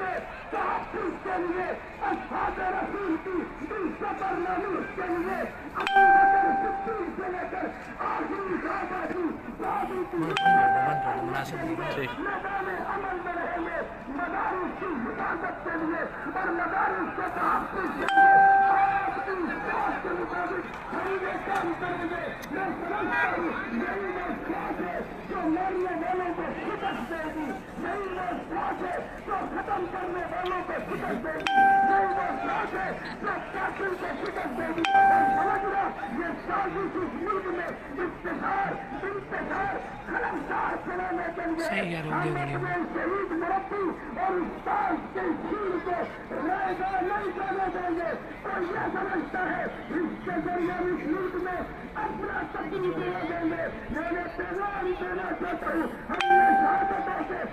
لیے تحفظ کے لیے اصحاب رسول کی عزت اور ناموس کے لیے ابو بکر صدیق سے لے کر آخری صحابہ کی شادی کی میدان عمل میں رہیں گے مدارس کی حفاظت کے لیے اور مدارس کے تحفظ کے لیے آپ کی بات کے مطابق ہم یہ کام کریں گے. میں سمجھتا ہوں یہی وہ سوچ ہے جو مارنے والوں کو شکست دے گی, یہی وہ سوچ ہے جو ختم کرنے والوں کو شکست دے گی, یہی وہ سوچ ہے جو قاتل کو شکست دے گی. سمجھنا یہ سازش اس ملک میں اتحاد انتشار خلمسار چلانے کے لیے ہم اپنے شہید مربی اور استاد کے شیر کو رائے گاہ نہیں جانے دیں گے. اور یہ سمجھتا ہے اس کے ذریعے اس ملک میں اپنا تبدیلی دے دیں گے. میں نے پیغام دینا چاہتا ہوں ہم نے شہادتوں سے